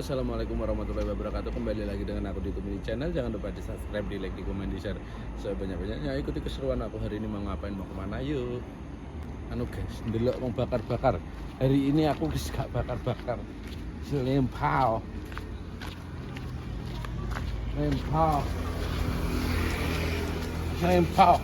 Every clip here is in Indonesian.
Assalamualaikum warahmatullahi wabarakatuh. Kembali lagi dengan aku di Tumini Channel. Jangan lupa di subscribe, di like, di komen, di share sebanyak-banyaknya. Ikuti keseruan aku hari ini mau ngapain, mau kemana, yuk. Anu guys, ndelok mau bakar-bakar. Hari ini aku wis gak bakar-bakar. Selempau. Selempau. Selempau.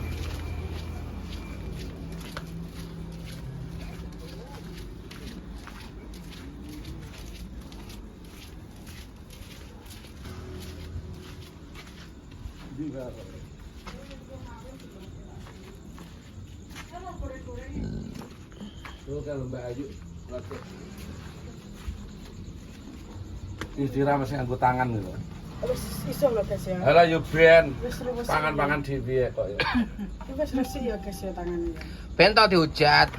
Tuh kalau Mbak Ayu latih. Disiram masih nganggo tangan gitu. Wis iso lho guys ya. Halah yo ben. Wis resik. Pangan-pangan dhewe kok ya. Wis resik ya guys ya tangannya. Ben tok dihujat.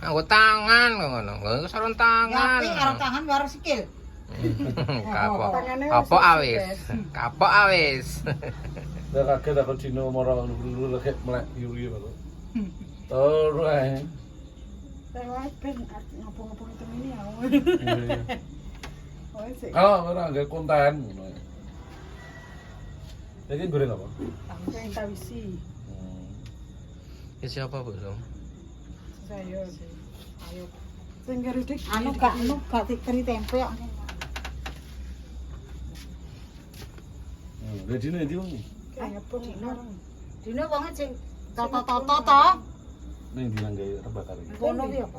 Nganggo tangan ngono. Nganggo sarung tangan. Tapi karo tangan karo sikil. Kapok. Tangannya Kapok wis awis. resik, guys. Kapok awis. Udah kaget aku dino moro dulu lagi melek yuri baru. Terus ae. Saya ben ngapa-ngapa itu ini ya. Oh sih. Kalau orang nggak konten. Jadi goreng apa? Saya intawisi. Ya siapa, Bu? Saya sih. Ayo. Sing gerudik Anu gak dikeri tempe kok. Jadi nih dia kayak apa Dino wong sing toto-toto to. nih bilang gaya terbakar. Kono ki apa?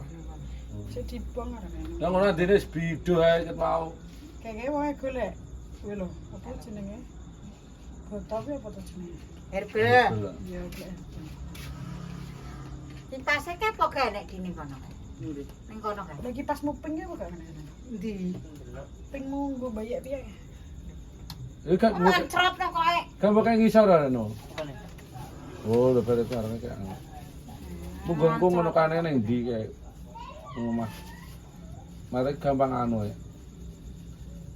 Sing dibong arane. Yang ngono dene bido ae ket mau. Kayak wae golek. Kuwi lho, apa jenenge? Botol apa to jenenge? Herbe. Ya kayak. Dipase ke apa gae nek kene kono? Ning kono kae. Lagi pas muping ya kok ngene. Ndi? Ping munggo bayek piye? Eh kan Mancrot nang koe. kan bakal ngisor ana no. Oh, lebar itu arane kayak anu. Munggo ngono kane ning ndi kayak omah. Mate gampang anu ya.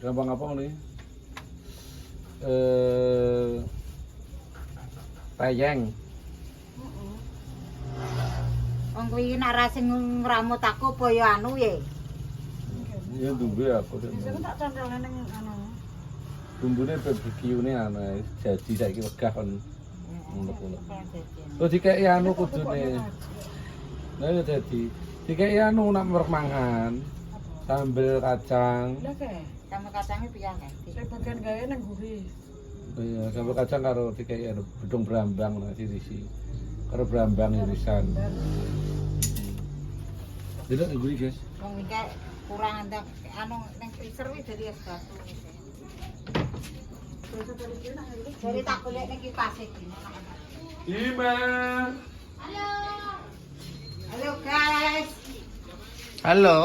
Gampang apa ngene? Payeng. Wong kuwi nek ra sing ngramut aku apa ya anu ye. Ya dumbe aku. Bisa tak candolane ning anu. Bumbune barbeque-ne anu jadi saiki wegah kon ngono-ngono. Oh dikeki anu kudune. Lah ya dadi dikeki anu nak mangan. Sambel kacang. Lah kae. Sama kacange piye nek? Saya bagian gawe nang guri. Iya, sambel kacang karo dikeki anu bedung brambang nang dirisi. Karo brambang irisan. Delok guri, guys. Wong iki kurang antek anu ning freezer wis dari es batu. Jadi tak golek ning kipas iki. Ima. Halo. Halo guys. Halo.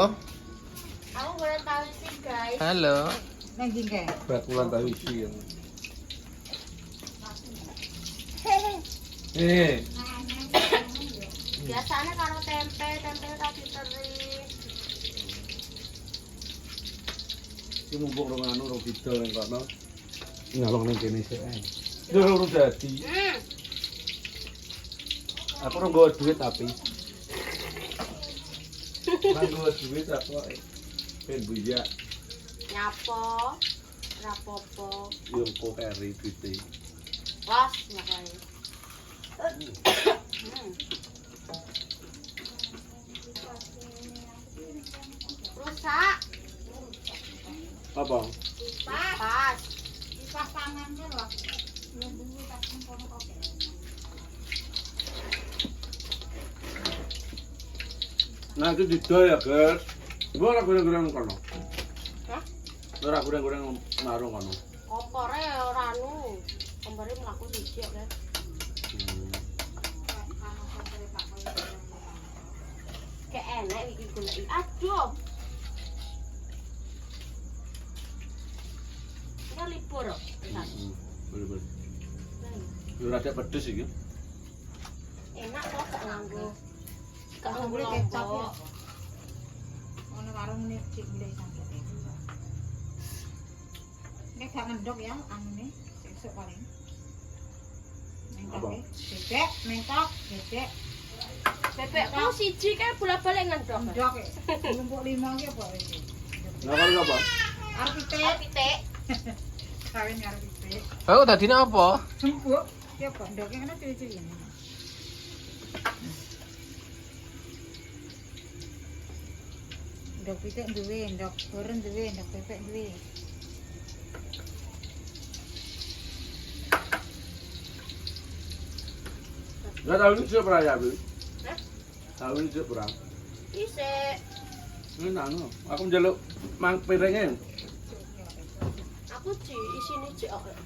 Aku boleh tahu sih guys. Halo. Neng ndi kae? Bakulan tahu isi. Biasanya kalau tempe tak diteris. Iki mumpung rong anu rong bidol ning kono. Ngalong ning kene sik ae. Durung dadi. Aku ora nggawa duit tapi. Ora nggawa duit aku ben buya Nyapo? Rapopo? yo kok kari duite. Was makanya. Rusak. Apa? Pas. Kipas tangan kan loh. Belum dulu tak kono kok. Nah itu didol ya guys. Ibu ora goreng-goreng kono. Hah? Ora goreng-goreng marung kono. Kopore ora anu. Kembare mlaku siji ya, Guys. Kayak enak iki goleki. Aduh. Ini libur kok. Boleh-boleh. Yo rada pedes iki. Enak kok gak nganggo. Gak nganggo kecap ya. Ono warung nih cik milih sampe. Nek gak ngendok ya anune sesuk paling. Apa? Bebek, mentok, bebek. Bebekku siji kae bolak-balik ngendok. Ndok e. 25 ki apa iki? Nah, kali apa? Arep pitik. Pitik. Kawin karo pitik. Aku tadi apa? Empuk. Ya kok ndoke ngono ciri-ciri ini. Ndok pitik duwe, ndok goreng duwe, ndok bebek duwe. Nggak tahu ini siapa ya, Bu? Hah? Tahu ini siapa? Isik. Ini nano. Aku njaluk mang piringnya. Aku di isine cek kok.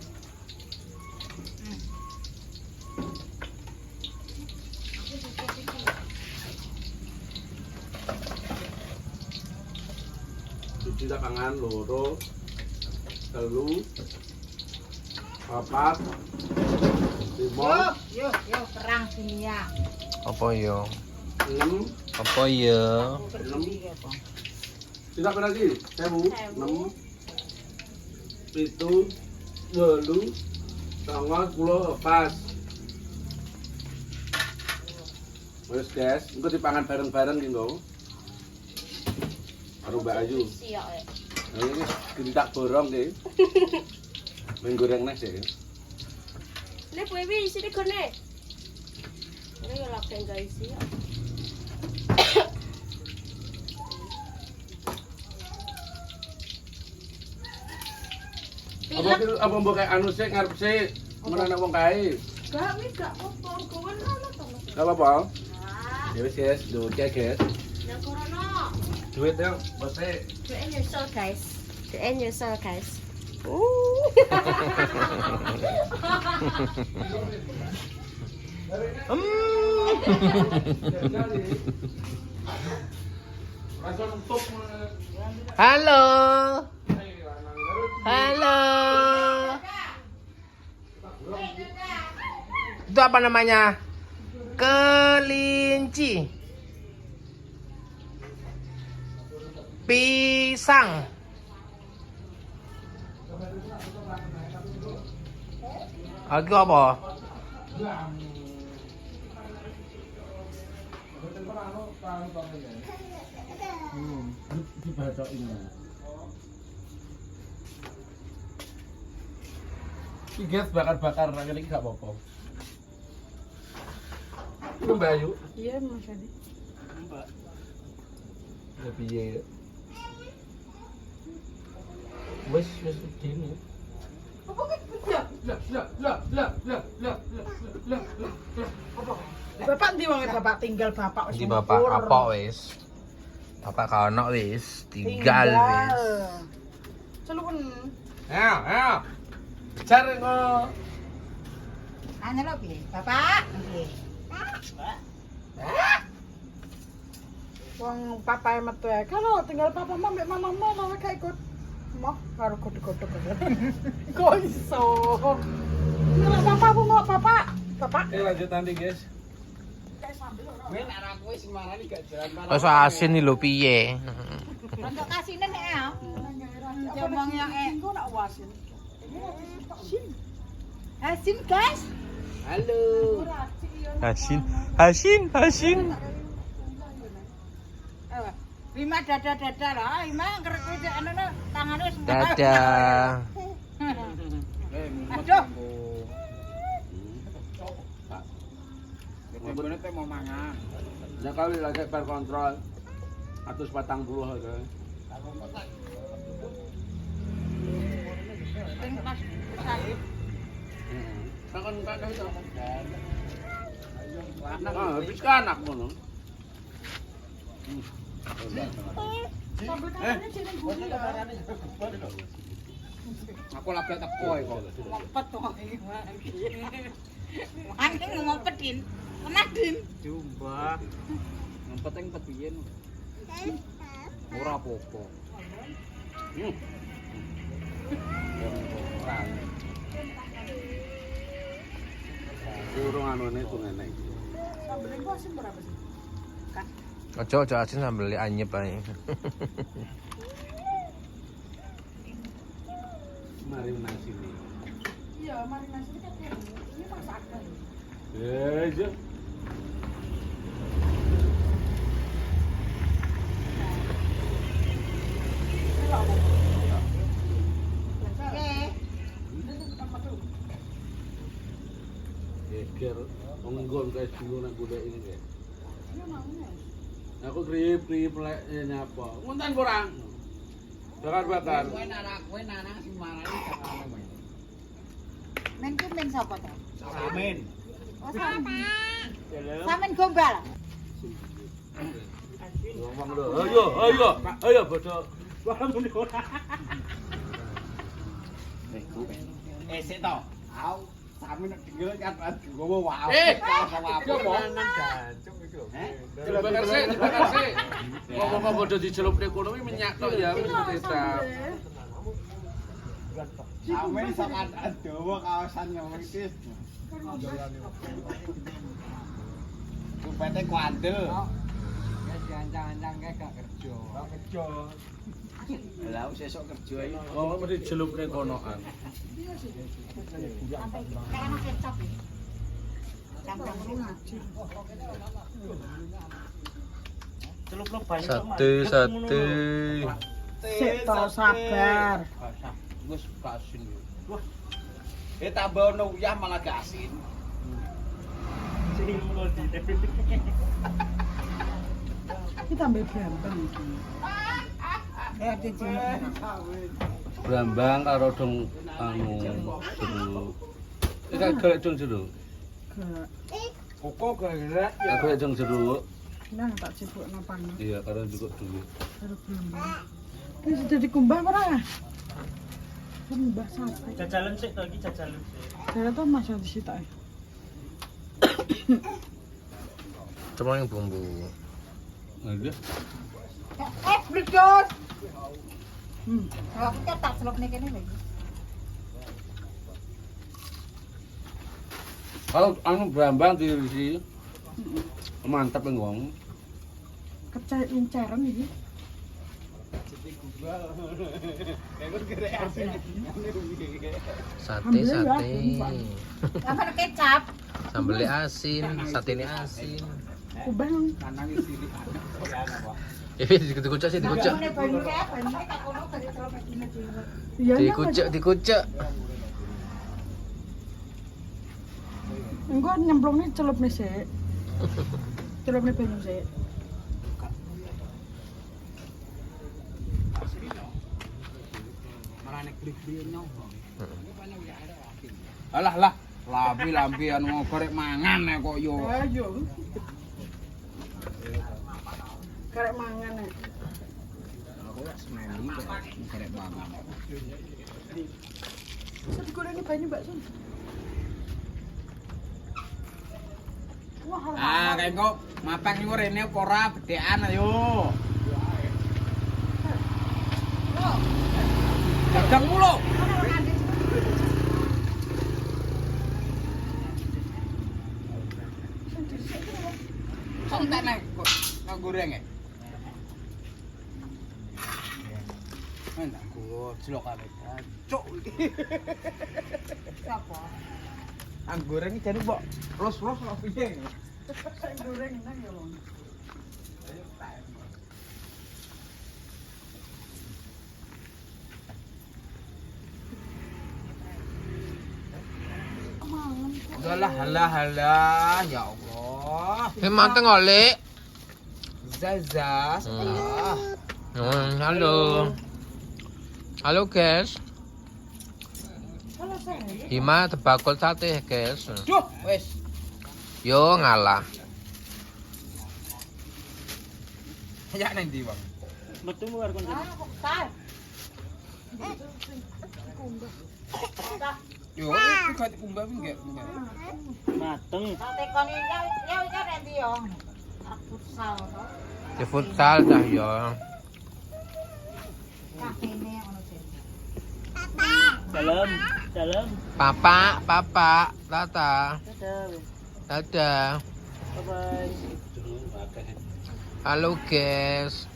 Cuci tangan loro, telu, papat, lima, Yo perang dunia. Apa yo? 6, Apa ya? Berdiri apa? tidak apa lagi? 1000, 6, 7, 8, 9, 10, pas. Wes guys, engko dipangan bareng-bareng ki nggo. Karo Mbak Ayu. Isi kok. Nah, ini gentak borong ki. Menggoreng nes ya. Nek kowe isine gone. Ini yo lagi enggak isi kok. Apa mbok kayak anu sih ngarep sih menana wong kae. Gak wis gak apa-apa, kowe ngono to. Gak apa-apa. Nah, Ya wis guys, duit ya guys. nang kono. Duit ya, bose. Duit nyesel guys. Duit nyesel guys. Halo. Halo. Itu apa namanya? Kelinci. Pisang. Lagi apa? Ini guys bakar-bakar ini gak apa-apa. Ini Mbak Ayu. Iya, Mas Adi. Ya piye. Wes gini. Bapak ndi wong bapak tinggal bapak wis Di bapak ngumpul. apa wis? Bapak kaono wis, tinggal wis. Celukun. Ayo, ayo. Cari kok. Anu lho piye? Bapak. Nggih. Wong papae metu ae. Kalau tinggal papa mbek mama malah gak ikut. Mau karo kodok-kodok. Kok iso? Kalau papa bu mau papa. Bapak. Lanjut nanti guys. Wis asin iki lho piye? Untuk kasine nek ya. Jomong yang engko nak wasin. Asin guys. Asin. Lima dada lah. Lima ngerek kuwi anu tangane wis. Dadah. Aduh. Mau mangan. Nah kali lagi per kontrol 140 aja. Sing pas salib. Kan kan itu. Ah, habis kan anak mono. Aku lagi teko kok. Ngopet kok iki. Anjing ngopedin. Kenadin. Jumba. Ngempeteng petiyen. Ora apa-apa. Urung anune ku nenek iki. Sambel engko asin berapa sih? Ojo asin sambel anyep ae. Mari nasi ini. Iya, marinasi ini kan ini masakan. Ya. geger nggon guys bingung nak golek ini kayak. Aku grip lek nyapa. Nguntan kurang. Bakar. Kowe anak sing marani sakane. Men ku men sapa to? Samin. Oh, Samin. Samin gombal. Ngomong lho. Ayo bodoh. Sik to. Au, Samin nek tinggal kan gowo wow. Dibakar sih. Ngomong bodoh dicelupne kono kuwi minyak tok ya wis tetap. Samin sangat dawa kawasan ngomong iki. Kupete kuandel. Diancang-ancang kayak gak kerja. Lah sesuk kerja iki. Oh, mesti dicelupne konoan. Sampai karena kecap. Campur ngaji. Sate. Sik to sabar. Wis kasin yo. Tambah ono uyah malah gak asin. Iki tambah gampang iki. Brambang karo dong anu jeruk. Iki golek dong jeruk. Koko gerak Aku golek dong jeruk. Nah, tak cipukno panas. Iya, karo juga dulu. Karo blembang. Iki sudah dikumbah ora? Kumbah sate. Jajalan sik to iki jajalan sik. Saya tuh masih di situ. Cuma yang bumbu. Ada. Bledot. Kalau kita tak selopne kene lagi. Kalau anu brambang diisi. Mantap ngomong. Kecai incaran iki. Sate. Tambah kecap. Sambelnya asin, satenya asin. Kumbah. kanang cilik apa. Dikucek sih, dikucek. Ini banyu kayak banyu tak kono dari selopne kene dhewe. Iya. Dikucek. Engko nyemplungnya celup nih sik. Celup nih banyu sik. Marane klik-klik nyong. Alah, lambi anu gorek mangan kok yo. Ayo. Karek mangan nek. Aku wis semeni gorek mangan. Bisa digoreng banyu, Mbak Sun. Wah, Kayak kok mapang iku rene apa ora bedekan ayo. Dagang mulu. Santai nek kok goreng e. Enak kok celokane. Cuk iki. Siapa? Ang goreng iki jane mbok ros-ros apa piye? sing goreng nang ya, Bang. Halah, ya Allah. Manteng oleh. Zaza. Halo guys. Hima tebakul sate guys. Duh, wis. Yo ngalah. Ya nang ndi, Bang? Metu luar kon. Tar. Yo, iki gak dikumbah enggak. Mateng. Sate kon ya rendi yo. Futsal to. Di futsal dah yo. Nah, ini ono sih. Salam. Papa, tata. Dadah. Dadah. Bye bye. Halo guys.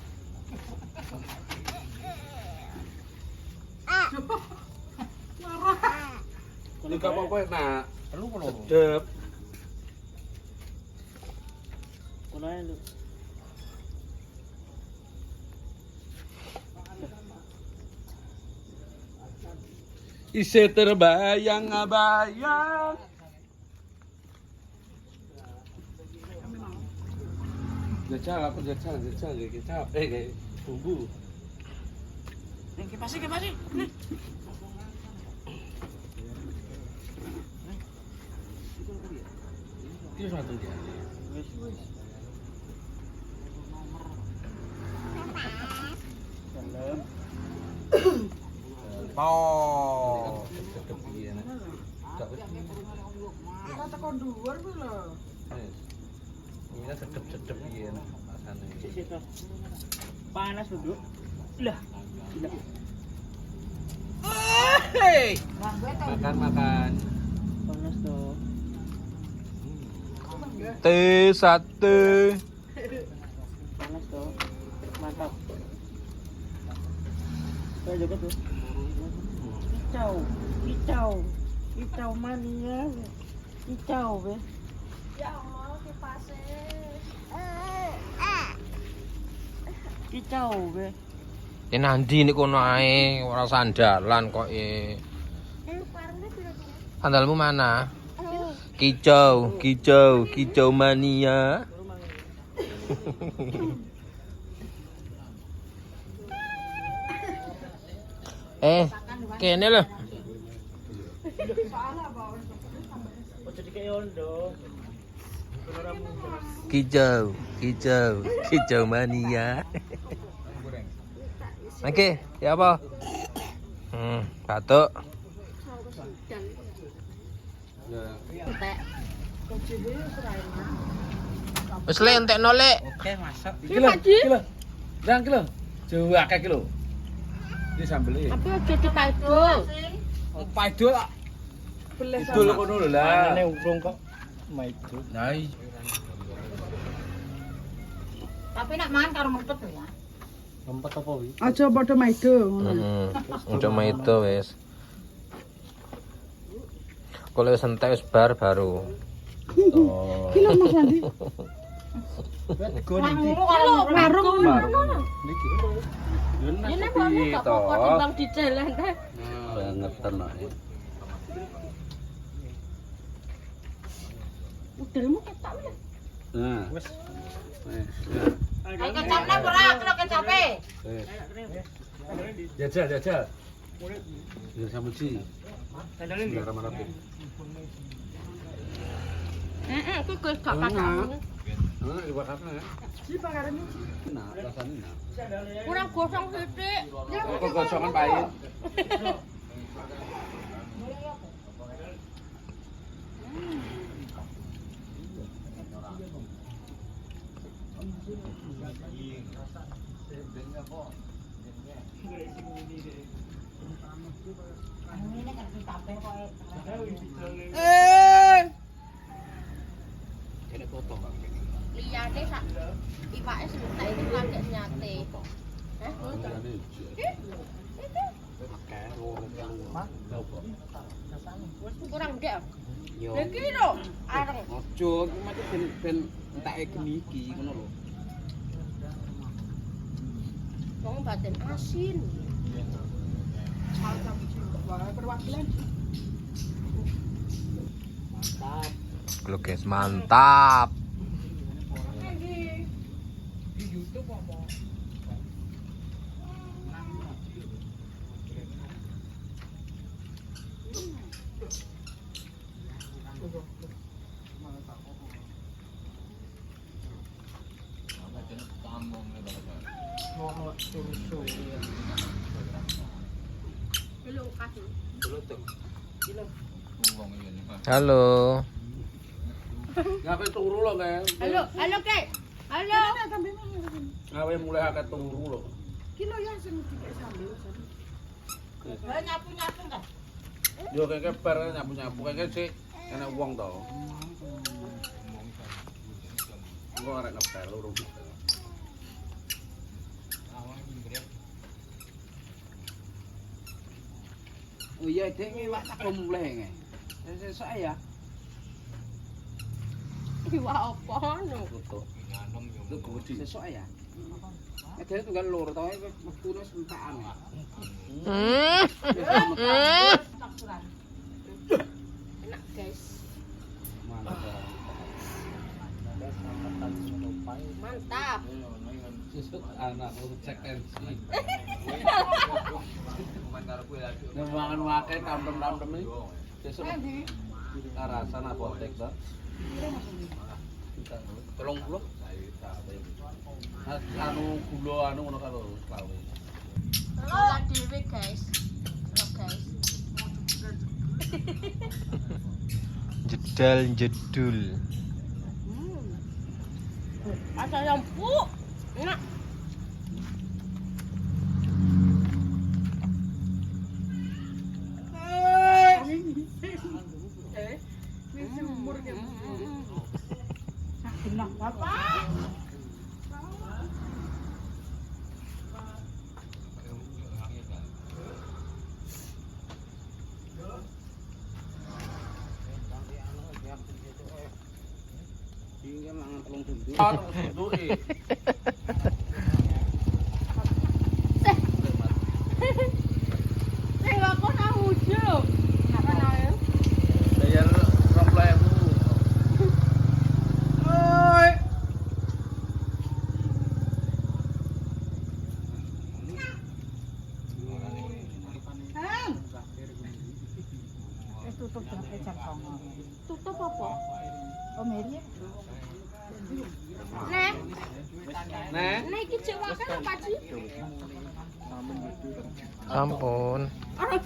Ini gak apa-apa nak. Perlu kok. Sedep. Kono ae lu. Isi terbayang. Jajal aku jajal iki capek kayak bumbu. Kipasi. Iki satu dia. Dalam. Oh. Cedep iki enak. Gak wis. Ora tekan dhuwur kuwi lho. Ini cedep iki enak rasane. Situ. Panas duduk. Lah. Gila. Makan. Panas tuh. Sate. Panas tuh. Mantap. Tuh juga tuh. Kicau mania. Kicau be. Ya Allah, kipasnya. Kicau be. Ya nanti nek kono ae ora sandalan kok Sandalmu mana? Kicau mania. Kene lho. Ojo dikek yondo. Kicau mania. Oke, ya apa? Batuk. Wis le entekno le. Oke, masak. Iki lho. Ndang iki lho. Jawa akeh iki lho. Iki sambel iki. Tapi aja dipaidul. Paidul kok. Idul kono lho lah. Anane urung kok. Maido. Nah, Tapi nak mangan karo mepet ya. Lempet apa wi? Aja padha maido ngono. Udah itu wis. Kalau wis entek wis bar baru. Ki lho Mas Andi. Nang ngono karo Warung niki. Ini kamu gak apa-apa timbang di jalan deh. Banget tenan. Udelmu ketak wis. Nah. Wes. Ayo kecapnya ora, kilo kecape. Jajal. Biar sama Ci. Sandalin Biar rapi. Aku gak pakai. Nah, dibakar ya. Ci pakarane. Nah, rasanya nah. Kurang gosong sithik. Kok gosongan pahit. Ini kan kecape kok. Ini foto. Liyane sak iwake sing tak iki lagi nyate. Hah? Kurang ndek. Yo. Lha iki lho, areng. Ojo, iki mati ben entake geni iki ngono lho. Wong batin asin. Perwakilan. Lho guys, mantap. Belum kasih. Halo. Ngapain turu lo kayak? Halo, Kek. Halo. Ngapain mulai akad turu lo? Ki lho ya sing dikek sambil. Nyapu-nyapu kan. Yo kayak bar nyapu kayak sih enak uang tau. Gua arek ngepel lurung. Oh iya, dek ngiwak tak mulai nge. Sesuk ya. Iwak apa no? Foto. Itu gede. Sesuk ya. Dek tunggal lur tau mektune sentakan. Enak, guys. Mantap. Mantap. Susut anak untuk cek tensi. Nemangan wakai tamtem-tamtem ini. Sesuk karasan apotek ta. Tolong puluh. Anu gula anu ngono karo lawe. Lola dhewe, guys. Loh, guys. Jedal jedul. Ada yang empuk. Enak. Ini umurnya. Nah, bapak. Sing lakon aku juk. Apa namanya? Bayar 20.000. Tutup jam 9. Tutup apa? Oh, Mary. Nek, Nek, nek iki jek wakan apa sih? Ampun. Orang